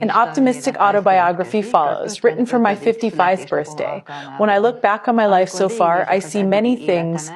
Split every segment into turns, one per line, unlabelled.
An optimistic autobiography follows, written for my 55th birthday. When I look back on my life so far, I see many things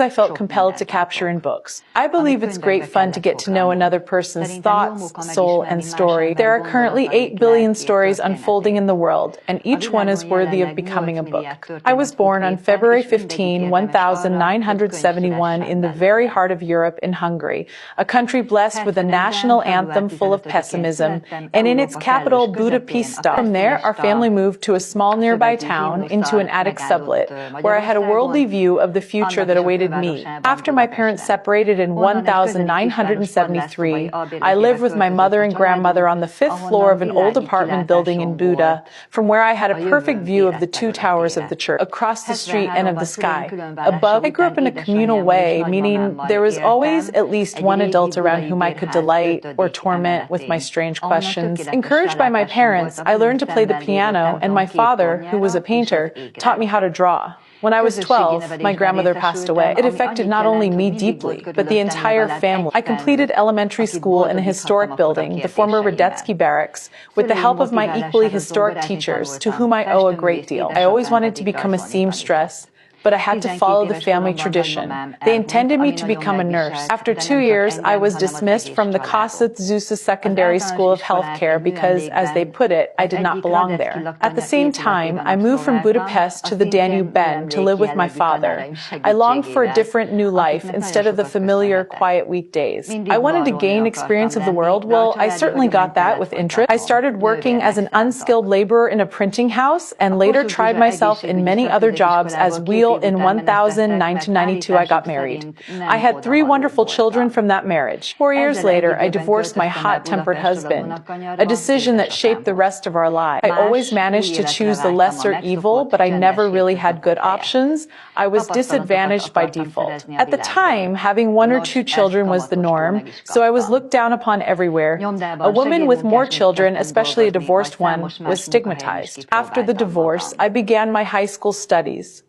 I felt compelled to capture in books. I believe it's great fun to get to know another person's thoughts, soul, and story. There are currently 8 billion stories unfolding in the world, and each one is worthy of becoming a book. I was born on February 15, 1971 in the very heart of Europe in Hungary, a country blessed with a national anthem full of pessimism, and in its capital Budapest. From there, our family moved to a small nearby town into an attic sublet, where I had a worldly view of the future that awaited me. After my parents separated in 1973, I lived with my mother and grandmother on the 5th floor of an old apartment building in Buda, from where I had a perfect view of the 2 towers of the church, across the street and of the sky. Above, I grew up in a communal way, meaning there was always at least one adult around whom I could delight or torment with my strange questions. Encouraged by my parents, I learned to play the piano, and my father, who was a painter, taught me how to draw. When I was 12, my grandmother passed away. It affected not only me deeply, but the entire family. I completed elementary school in a historic building, the former Radetzky Barracks, with the help of my equally historic teachers, to whom I owe a great deal. I always wanted to become a seamstress, but I had to follow the family tradition. They intended me to become a nurse. After 2 years, I was dismissed from the Kossuth Zusa Secondary School of Healthcare because, as they put it, I did not belong there. At the same time, I moved from Budapest to the Danube Bend to live with my father. I longed for a different new life instead of the familiar, quiet weekdays. I wanted to gain experience of the world. Well, I certainly got that with interest. I started working as an unskilled laborer in a printing house and later tried myself in many other jobs as wheel. In 1992, I got married. I had 3 wonderful children from that marriage. 4 years later, I divorced my hot-tempered husband, a decision that shaped the rest of our lives. I always managed to choose the lesser evil, but I never really had good options. I was disadvantaged by default. At the time, having 1 or 2 children was the norm, so I was looked down upon everywhere. A woman with more children, especially a divorced one, was stigmatized. After the divorce, I began my high school studies.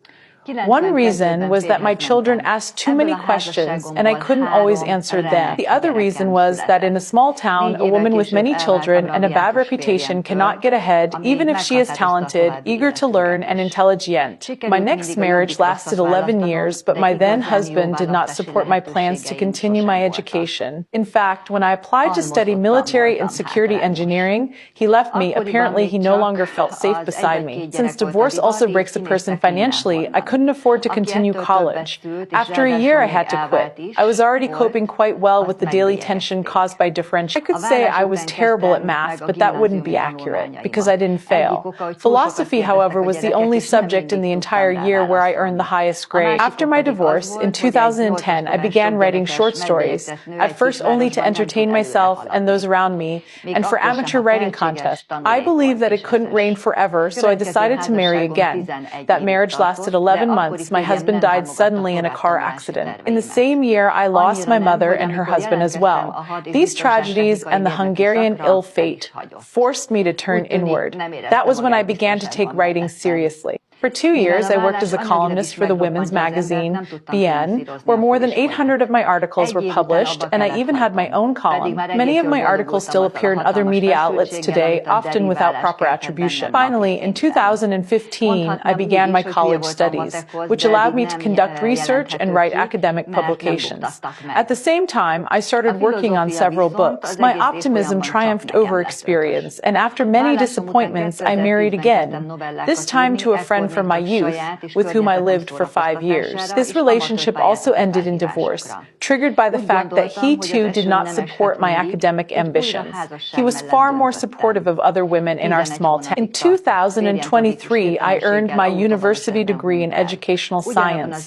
One reason was that my children asked too many questions and I couldn't always answer them. The other reason was that in a small town, a woman with many children and a bad reputation cannot get ahead even if she is talented, eager to learn, and intelligent. My next marriage lasted 11 years, but my then husband did not support my plans to continue my education. In fact, when I applied to study military and security engineering, he left me. Apparently, he no longer felt safe beside me. Since divorce also breaks a person financially, I couldn't afford to continue college. After a year, I had to quit. I was already coping quite well with the daily tension caused by differentiation. I could say I was terrible at math, but that wouldn't be accurate, because I didn't fail. Philosophy, however, was the only subject in the entire year where I earned the highest grade. After my divorce, in 2010, I began writing short stories, at first only to entertain myself and those around me, and for amateur writing contests. I believed that it couldn't rain forever, so I decided to marry again. That marriage lasted 11 months. My husband died suddenly in a car accident. In the same year, I lost my mother and her husband as well. These tragedies and the Hungarian ill fate forced me to turn inward. That was when I began to take writing seriously. For 2 years, I worked as a columnist for the women's magazine, BN, where more than 800 of my articles were published, and I even had my own column. Many of my articles still appear in other media outlets today, often without proper attribution. Finally, in 2015, I began my college studies, which allowed me to conduct research and write academic publications. At the same time, I started working on several books. My optimism triumphed over experience, and after many disappointments, I married again, this time to a friend from my youth, with whom I lived for 5 years. This relationship also ended in divorce, triggered by the fact that he too did not support my academic ambitions. He was far more supportive of other women in our small town. In 2023, I earned my university degree in educational science.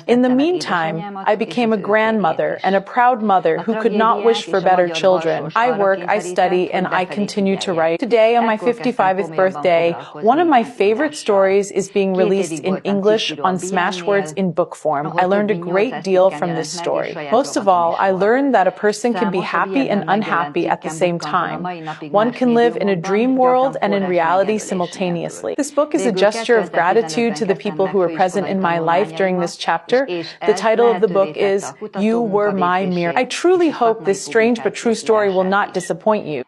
In the meantime, I became a grandmother and a proud mother who could not wish for better children. I work, I study, and I continue to write. Today, on my 55th birthday, one of my favorite stories is being released in English on Smashwords in book form. I learned a great deal from this story. Most of all, I learned that a person can be happy and unhappy at the same time. One can live in a dream world and in reality simultaneously. This book is a gesture of gratitude to the people who were present in my life during this chapter. The title of the book is You Were My Mirror. I truly hope this strange but true story will not disappoint you.